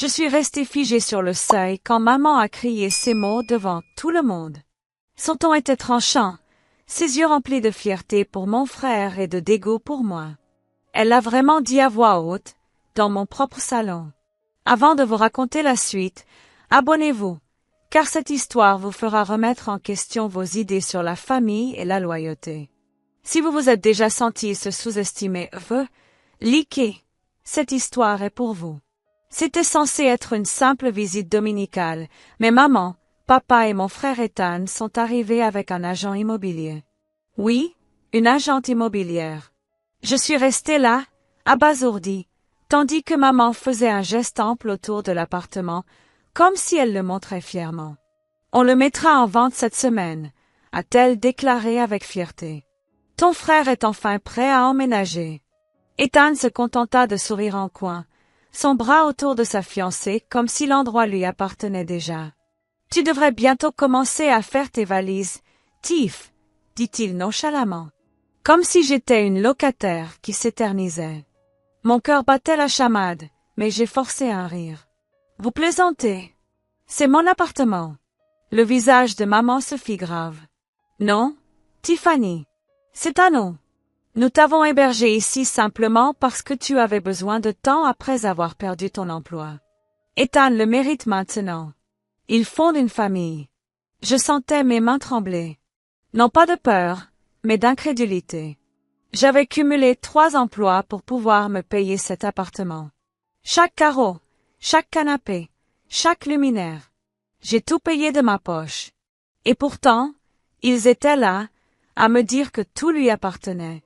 Je suis restée figée sur le seuil quand maman a crié ces mots devant tout le monde. Son ton était tranchant, ses yeux remplis de fierté pour mon frère et de dégoût pour moi. Elle l'a vraiment dit à voix haute, dans mon propre salon. Avant de vous raconter la suite, abonnez-vous, car cette histoire vous fera remettre en question vos idées sur la famille et la loyauté. Si vous vous êtes déjà senti se sous-estimer, likez. Cette histoire est pour vous. C'était censé être une simple visite dominicale, mais maman, papa et mon frère Ethan sont arrivés avec un agent immobilier. Oui, une agente immobilière. Je suis restée là, abasourdie, tandis que maman faisait un geste ample autour de l'appartement, comme si elle le montrait fièrement. On le mettra en vente cette semaine, a-t-elle déclaré avec fierté. Ton frère est enfin prêt à emménager. Ethan se contenta de sourire en coin, son bras autour de sa fiancée comme si l'endroit lui appartenait déjà. Tu devrais bientôt commencer à faire tes valises, Tiff, dit-il nonchalamment, comme si j'étais une locataire qui s'éternisait. Mon cœur battait la chamade, mais j'ai forcé un rire. Vous plaisantez. C'est mon appartement. Le visage de maman se fit grave. Non, Tiffany. C'est à nous. Nous t'avons hébergé ici simplement parce que tu avais besoin de temps après avoir perdu ton emploi. Ethan le mérite maintenant. Il fonde une famille. Je sentais mes mains trembler. Non pas de peur, mais d'incrédulité. J'avais cumulé 3 emplois pour pouvoir me payer cet appartement. Chaque carreau, chaque canapé, chaque luminaire. J'ai tout payé de ma poche. Et pourtant, ils étaient là, à me dire que tout lui appartenait.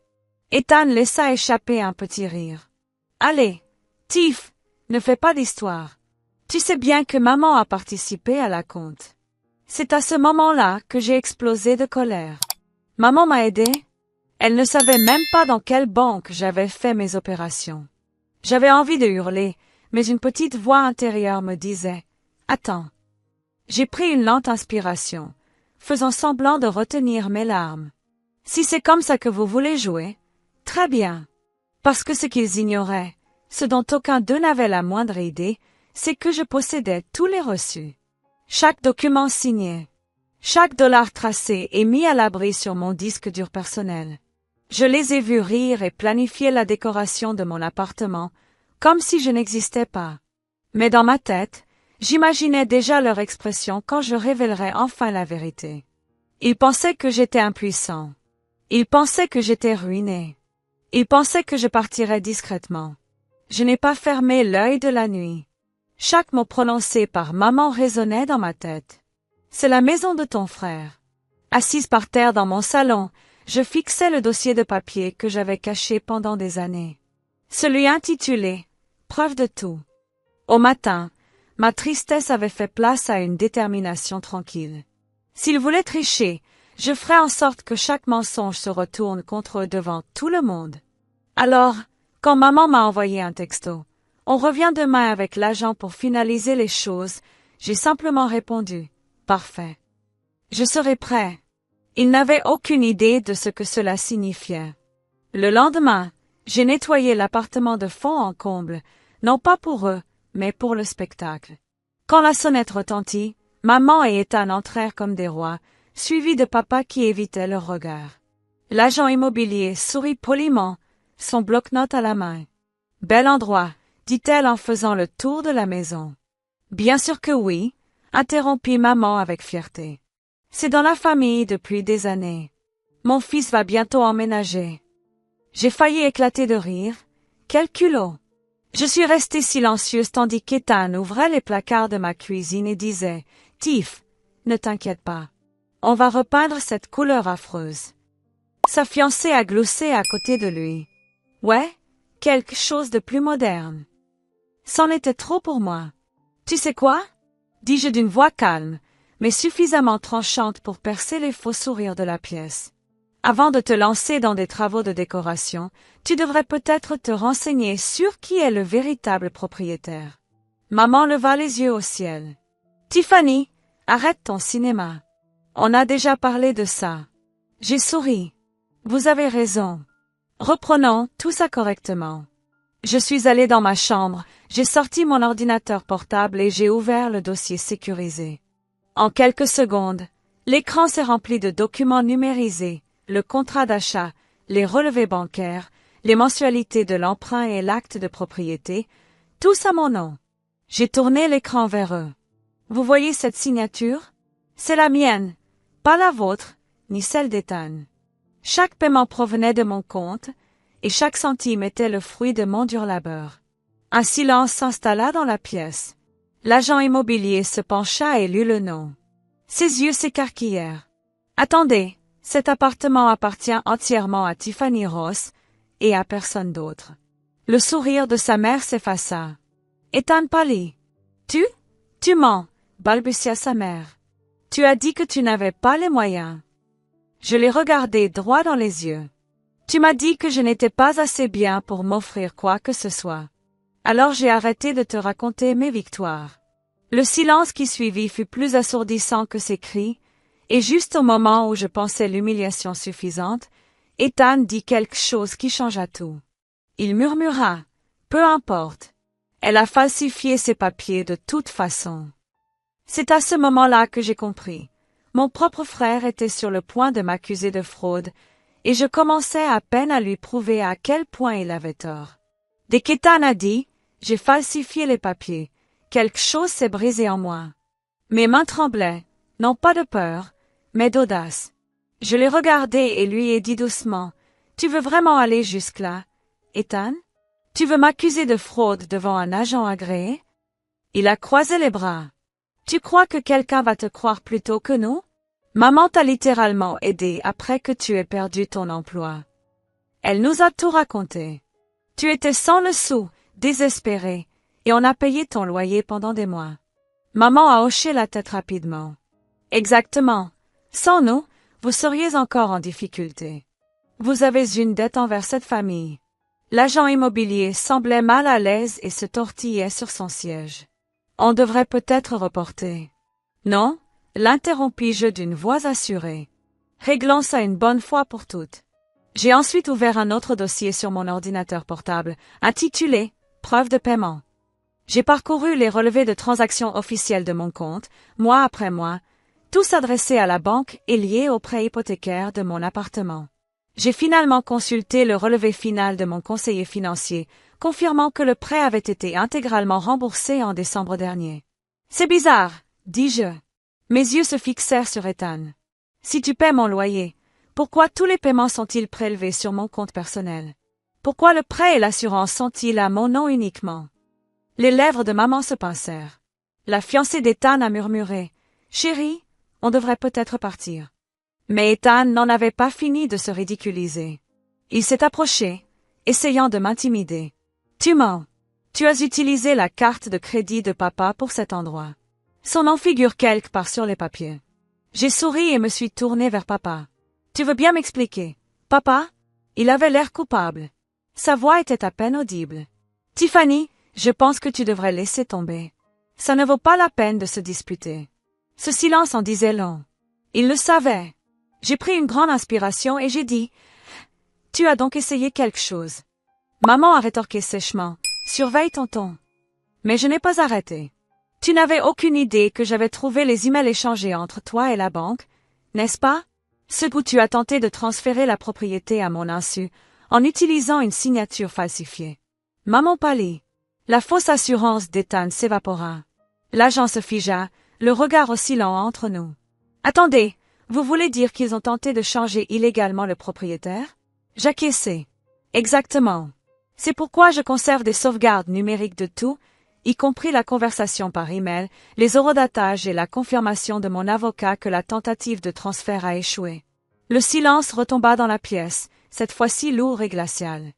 Ethan laissa échapper un petit rire. Allez, Tiff, ne fais pas d'histoire. Tu sais bien que maman a participé à la compte. C'est à ce moment-là que j'ai explosé de colère. Maman m'a aidé. Elle ne savait même pas dans quelle banque j'avais fait mes opérations. J'avais envie de hurler, mais une petite voix intérieure me disait « Attends ». J'ai pris une lente inspiration, faisant semblant de retenir mes larmes. Si c'est comme ça que vous voulez jouer, très bien. Parce que ce qu'ils ignoraient, ce dont aucun d'eux n'avait la moindre idée, c'est que je possédais tous les reçus. Chaque document signé, chaque dollar tracé et mis à l'abri sur mon disque dur personnel. Je les ai vus rire et planifier la décoration de mon appartement, comme si je n'existais pas. Mais dans ma tête, j'imaginais déjà leur expression quand je révélerais enfin la vérité. Ils pensaient que j'étais impuissant. Ils pensaient que j'étais ruiné. Ils pensaient que je partirais discrètement. Je n'ai pas fermé l'œil de la nuit. Chaque mot prononcé par maman résonnait dans ma tête. C'est la maison de ton frère. Assise par terre dans mon salon, je fixais le dossier de papier que j'avais caché pendant des années. Celui intitulé « Preuve de tout ». Au matin, ma tristesse avait fait place à une détermination tranquille. S'ils voulaient tricher, je ferais en sorte que chaque mensonge se retourne contre eux devant tout le monde. Alors, quand maman m'a envoyé un texto, « On revient demain avec l'agent pour finaliser les choses », j'ai simplement répondu, « Parfait. Je serai prêt. » Ils n'avaient aucune idée de ce que cela signifiait. Le lendemain, j'ai nettoyé l'appartement de fond en comble, non pas pour eux, mais pour le spectacle. Quand la sonnette retentit, maman et Ethan entrèrent comme des rois, suivis de papa qui évitait leur regard. L'agent immobilier sourit poliment, son bloc-notes à la main. « Bel endroit », dit-elle en faisant le tour de la maison. « Bien sûr que oui », interrompit maman avec fierté. « C'est dans la famille depuis des années. Mon fils va bientôt emménager. » J'ai failli éclater de rire. Quel culot! Je suis restée silencieuse tandis qu'Ethan ouvrait les placards de ma cuisine et disait « Tiff, ne t'inquiète pas. On va repeindre cette couleur affreuse. » Sa fiancée a gloussé à côté de lui. « Ouais, quelque chose de plus moderne. » C'en était trop pour moi. « Tu sais quoi ?» dis-je d'une voix calme, mais suffisamment tranchante pour percer les faux sourires de la pièce. Avant de te lancer dans des travaux de décoration, tu devrais peut-être te renseigner sur qui est le véritable propriétaire. Maman leva les yeux au ciel. Tiffany, arrête ton cinéma. On a déjà parlé de ça. J'ai souri. Vous avez raison. Reprenons tout ça correctement. Je suis allée dans ma chambre, j'ai sorti mon ordinateur portable et j'ai ouvert le dossier sécurisé. En quelques secondes, l'écran s'est rempli de documents numérisés, le contrat d'achat, les relevés bancaires, les mensualités de l'emprunt et l'acte de propriété, tous à mon nom. J'ai tourné l'écran vers eux. Vous voyez cette signature? C'est la mienne, pas la vôtre, ni celle d'Ethan. Chaque paiement provenait de mon compte, et chaque centime était le fruit de mon dur labeur. Un silence s'installa dans la pièce. L'agent immobilier se pencha et lut le nom. Ses yeux s'écarquillèrent. Attendez, cet appartement appartient entièrement à Tiffany Ross et à personne d'autre. Le sourire de sa mère s'effaça. Ethan pâlit. Tu mens, balbutia sa mère. Tu as dit que tu n'avais pas les moyens. Je l'ai regardé droit dans les yeux. Tu m'as dit que je n'étais pas assez bien pour m'offrir quoi que ce soit. Alors j'ai arrêté de te raconter mes victoires. Le silence qui suivit fut plus assourdissant que ses cris, et juste au moment où je pensais l'humiliation suffisante, Ethan dit quelque chose qui changea tout. Il murmura, « Peu importe. Elle a falsifié ses papiers de toute façon. » C'est à ce moment-là que j'ai compris. Mon propre frère était sur le point de m'accuser de fraude, et je commençais à peine à lui prouver à quel point il avait tort. Dès qu'Ethan a dit, « J'ai falsifié les papiers », quelque chose s'est brisé en moi. Mes mains tremblaient, non pas de peur, mais d'audace. Je l'ai regardé et lui ai dit doucement, « Tu veux vraiment aller jusque-là, Ethan? Tu veux m'accuser de fraude devant un agent agréé? » Il a croisé les bras. « Tu crois que quelqu'un va te croire plutôt que nous? Maman t'a littéralement aidé après que tu aies perdu ton emploi. Elle nous a tout raconté. Tu étais sans le sou, désespéré, et on a payé ton loyer pendant des mois. » Maman a hoché la tête rapidement. « Exactement. Sans nous, vous seriez encore en difficulté. Vous avez une dette envers cette famille. » L'agent immobilier semblait mal à l'aise et se tortillait sur son siège. « On devrait peut-être reporter. »« Non » l'interrompis-je d'une voix assurée. « Réglons ça une bonne fois pour toutes. » J'ai ensuite ouvert un autre dossier sur mon ordinateur portable, intitulé « Preuve de paiement ». J'ai parcouru les relevés de transactions officiels de mon compte, mois après mois, tous adressés à la banque et liés au prêt hypothécaire de mon appartement. J'ai finalement consulté le relevé final de mon conseiller financier, confirmant que le prêt avait été intégralement remboursé en décembre dernier. « C'est bizarre, » dis-je. Mes yeux se fixèrent sur Ethan. « Si tu paies mon loyer, pourquoi tous les paiements sont-ils prélevés sur mon compte personnel? Pourquoi le prêt et l'assurance sont-ils à mon nom uniquement? » Les lèvres de maman se pincèrent. La fiancée d'Ethan a murmuré, « Chérie, on devrait peut-être partir. » Mais Ethan n'en avait pas fini de se ridiculiser. Il s'est approché, essayant de m'intimider. « Tu mens. Tu as utilisé la carte de crédit de papa pour cet endroit. Son nom figure quelque part sur les papiers. » J'ai souri et me suis tournée vers papa. « Tu veux bien m'expliquer, papa? » Il avait l'air coupable. Sa voix était à peine audible. « Tiffany, je pense que tu devrais laisser tomber. Ça ne vaut pas la peine de se disputer. » Ce silence en disait long. Il le savait. J'ai pris une grande inspiration et j'ai dit, « Tu as donc essayé quelque chose. » Maman a rétorqué sèchement, « Surveille ton ton. » Mais je n'ai pas arrêté. Tu n'avais aucune idée que j'avais trouvé les emails échangés entre toi et la banque, n'est-ce pas? Ceux où tu as tenté de transférer la propriété à mon insu, en utilisant une signature falsifiée. Maman pâlit. La fausse assurance d'Ethan s'évapora. L'agent se figea, le regard oscillant entre nous. « Attendez, vous voulez dire qu'ils ont tenté de changer illégalement le propriétaire? » J'acquiesçai. « Exactement. C'est pourquoi je conserve des sauvegardes numériques de tout, y compris la conversation par email, les horodatages et la confirmation de mon avocat que la tentative de transfert a échoué. » Le silence retomba dans la pièce, cette fois-ci lourd et glacial.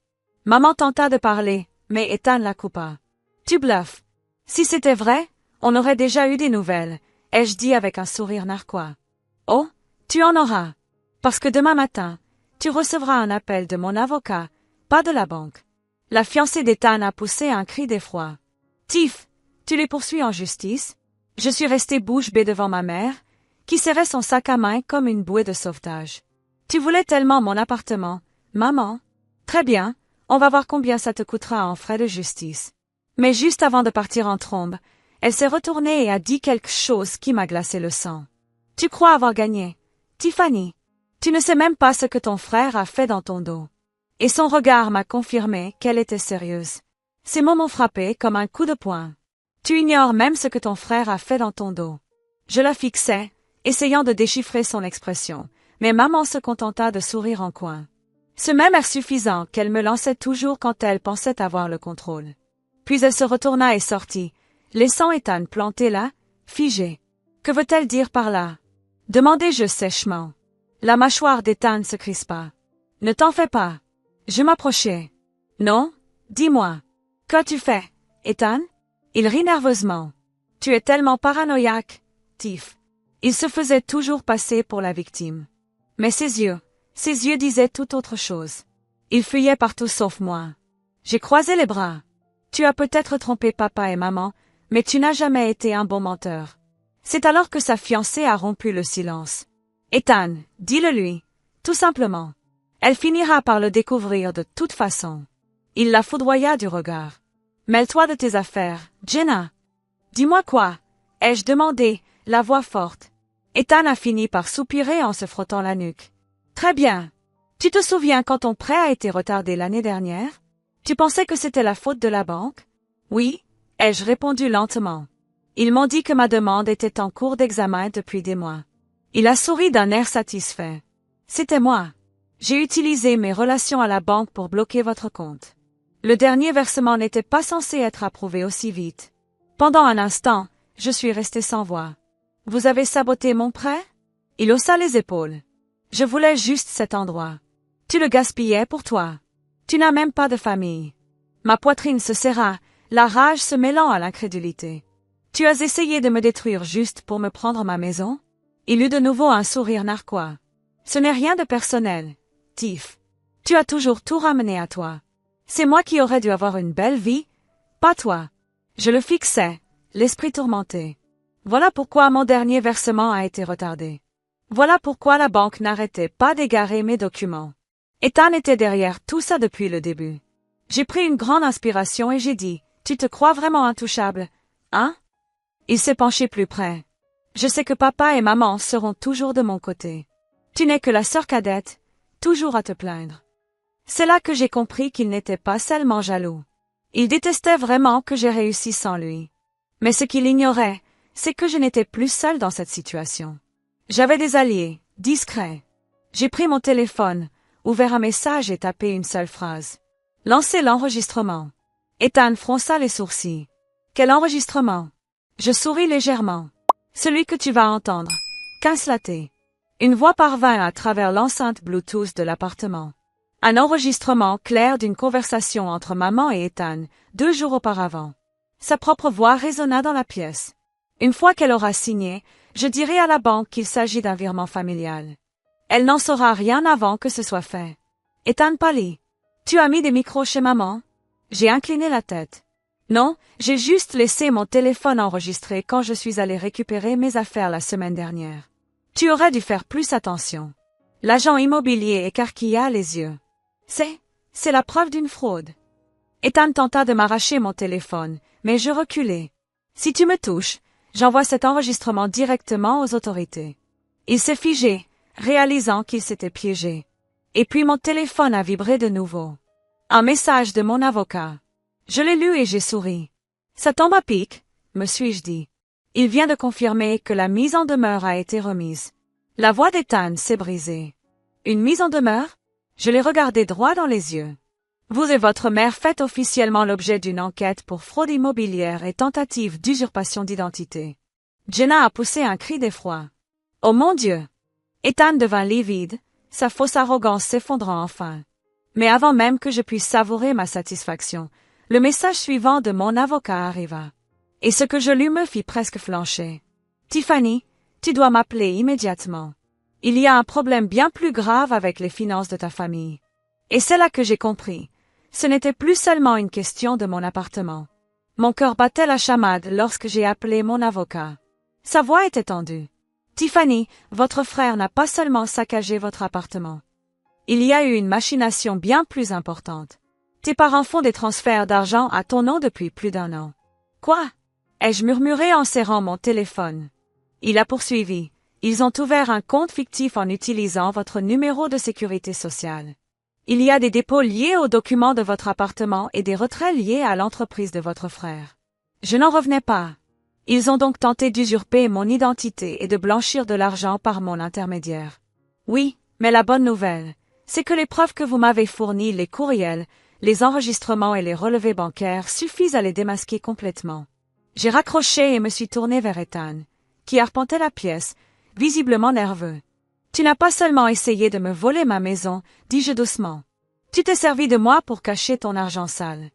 Maman tenta de parler, mais Ethan la coupa. « Tu bluffes. Si c'était vrai, on aurait déjà eu des nouvelles, » ai-je dit avec un sourire narquois. « Oh, tu en auras. Parce que demain matin, tu recevras un appel de mon avocat, pas de la banque. » La fiancée d'Ethan a poussé un cri d'effroi. « Tiff, tu les poursuis en justice? » Je suis restée bouche bée devant ma mère, qui serrait son sac à main comme une bouée de sauvetage. « Tu voulais tellement mon appartement, maman. Très bien, On va voir combien ça te coûtera en frais de justice. Mais juste avant de partir en trombe, elle s'est retournée et a dit quelque chose qui m'a glacé le sang. Tu crois avoir gagné, Tiffany? Tu ne sais même pas ce que ton frère a fait dans ton dos. Et son regard m'a confirmé qu'elle était sérieuse. Ces mots m'ont frappé comme un coup de poing. Tu ignores même ce que ton frère a fait dans ton dos. Je la fixais, essayant de déchiffrer son expression, mais maman se contenta de sourire en coin. Ce même air suffisant qu'elle me lançait toujours quand elle pensait avoir le contrôle. Puis elle se retourna et sortit, laissant Ethan planté là, figé. Que veut-elle dire par là? Demandai-je sèchement. La mâchoire d'Ethan se crispa. Ne t'en fais pas. Je m'approchai. Non? Dis-moi. Qu'as-tu fait, Ethan? Il rit nerveusement. Tu es tellement paranoïaque, Tiff. Il se faisait toujours passer pour la victime. Mais ses yeux disaient tout autre chose. Il fuyait partout sauf moi. J'ai croisé les bras. Tu as peut-être trompé papa et maman, mais tu n'as jamais été un bon menteur. C'est alors que sa fiancée a rompu le silence. Ethan, dis-le lui. Tout simplement. Elle finira par le découvrir de toute façon. Il la foudroya du regard. Mêle-toi de tes affaires, Jenna. Dis-moi quoi? Ai-je demandé, la voix forte. Ethan a fini par soupirer en se frottant la nuque. Très bien. Tu te souviens quand ton prêt a été retardé l'année dernière? Tu pensais que c'était la faute de la banque? Oui, ai-je répondu lentement. Ils m'ont dit que ma demande était en cours d'examen depuis des mois. Il a souri d'un air satisfait. C'était moi. J'ai utilisé mes relations à la banque pour bloquer votre compte. Le dernier versement n'était pas censé être approuvé aussi vite. Pendant un instant, je suis resté sans voix. Vous avez saboté mon prêt? Il haussa les épaules. Je voulais juste cet endroit. Tu le gaspillais pour toi. Tu n'as même pas de famille. Ma poitrine se serra, la rage se mêlant à l'incrédulité. Tu as essayé de me détruire juste pour me prendre ma maison? Il eut de nouveau un sourire narquois. Ce n'est rien de personnel, Tiff. Tu as toujours tout ramené à toi. C'est moi qui aurais dû avoir une belle vie, pas toi. Je le fixais, l'esprit tourmenté. Voilà pourquoi mon dernier versement a été retardé. Voilà pourquoi la banque n'arrêtait pas d'égarer mes documents. Ethan était derrière tout ça depuis le début. J'ai pris une grande inspiration et j'ai dit, tu te crois vraiment intouchable, hein? Il s'est penché plus près. Je sais que papa et maman seront toujours de mon côté. Tu n'es que la sœur cadette, toujours à te plaindre. C'est là que j'ai compris qu'il n'était pas seulement jaloux. Il détestait vraiment que j'ai réussi sans lui. Mais ce qu'il ignorait, c'est que je n'étais plus seule dans cette situation. J'avais des alliés, discrets. J'ai pris mon téléphone, ouvert un message et tapé une seule phrase. Lancez l'enregistrement. Ethan fronça les sourcils. Quel enregistrement? Je souris légèrement. Celui que tu vas entendre. Quinslaté. Une voix parvint à travers l'enceinte Bluetooth de l'appartement. Un enregistrement clair d'une conversation entre maman et Ethan, 2 jours auparavant. Sa propre voix résonna dans la pièce. Une fois qu'elle aura signé, je dirai à la banque qu'il s'agit d'un virement familial. Elle n'en saura rien avant que ce soit fait. Ethan pâlit. Tu as mis des micros chez maman? J'ai incliné la tête. Non, j'ai juste laissé mon téléphone enregistré quand je suis allé récupérer mes affaires la semaine dernière. Tu aurais dû faire plus attention. L'agent immobilier écarquilla les yeux. C'est la preuve d'une fraude. Ethan tenta de m'arracher mon téléphone, mais je reculai. Si tu me touches, j'envoie cet enregistrement directement aux autorités. Il s'est figé, réalisant qu'il s'était piégé. Et puis mon téléphone a vibré de nouveau. Un message de mon avocat. Je l'ai lu et j'ai souri. Ça tombe à pic, me suis-je dit. Il vient de confirmer que la mise en demeure a été remise. La voix d'Ethan s'est brisée. Une mise en demeure? Je l'ai regardé droit dans les yeux. Vous et votre mère faites officiellement l'objet d'une enquête pour fraude immobilière et tentative d'usurpation d'identité. Jenna a poussé un cri d'effroi. Oh mon Dieu! Ethan devint livide, sa fausse arrogance s'effondrant enfin. Mais avant même que je puisse savourer ma satisfaction, le message suivant de mon avocat arriva. Et ce que je lus me fit presque flancher. Tiffany, tu dois m'appeler immédiatement. Il y a un problème bien plus grave avec les finances de ta famille. Et c'est là que j'ai compris. Ce n'était plus seulement une question de mon appartement. Mon cœur battait la chamade lorsque j'ai appelé mon avocat. Sa voix était tendue. Tiffany, votre frère n'a pas seulement saccagé votre appartement. Il y a eu une machination bien plus importante. Tes parents font des transferts d'argent à ton nom depuis plus d'1 an. Quoi? Ai-je murmuré en serrant mon téléphone. Il a poursuivi. Ils ont ouvert un compte fictif en utilisant votre numéro de sécurité sociale. Il y a des dépôts liés aux documents de votre appartement et des retraits liés à l'entreprise de votre frère. Je n'en revenais pas. Ils ont donc tenté d'usurper mon identité et de blanchir de l'argent par mon intermédiaire. Oui, mais la bonne nouvelle, c'est que les preuves que vous m'avez fournies, les courriels, les enregistrements et les relevés bancaires suffisent à les démasquer complètement. J'ai raccroché et me suis tourné vers Ethan, qui arpentait la pièce, visiblement nerveux. Tu n'as pas seulement essayé de me voler ma maison, dis-je doucement. Tu t'es servi de moi pour cacher ton argent sale.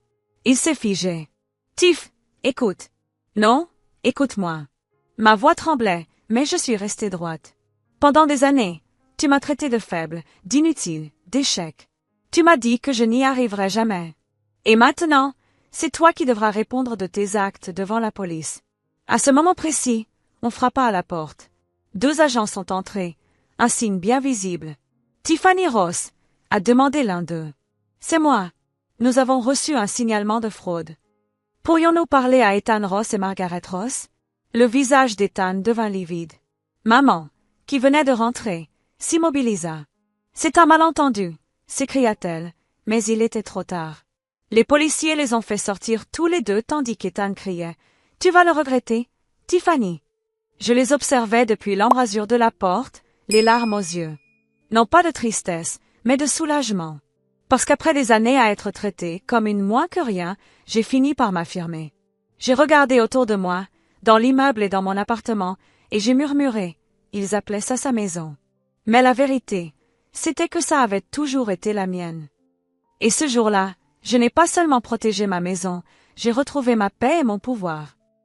Il s'est figé. Tiff, écoute. Non, écoute-moi. Ma voix tremblait, mais je suis restée droite. Pendant des années, tu m'as traité de faible, d'inutile, d'échec. Tu m'as dit que je n'y arriverais jamais. Et maintenant, c'est toi qui devras répondre de tes actes devant la police. À ce moment précis, on frappa à la porte. 2 agents sont entrés, un signe bien visible. Tiffany Ross, a demandé l'un d'eux. C'est moi. Nous avons reçu un signalement de fraude. Pourrions-nous parler à Ethan Ross et Margaret Ross? Le visage d'Ethan devint livide. Maman, qui venait de rentrer, s'immobilisa. C'est un malentendu, s'écria-t-elle, mais il était trop tard. Les policiers les ont fait sortir tous les deux tandis qu'Ethan criait. Tu vas le regretter, Tiffany. Je les observais depuis l'embrasure de la porte, les larmes aux yeux. Non pas de tristesse, mais de soulagement. Parce qu'après des années à être traitée comme une moins que rien, j'ai fini par m'affirmer. J'ai regardé autour de moi, dans l'immeuble et dans mon appartement, et j'ai murmuré, ils appelaient ça sa maison. Mais la vérité, c'était que ça avait toujours été la mienne. Et ce jour-là, je n'ai pas seulement protégé ma maison, j'ai retrouvé ma paix et mon pouvoir.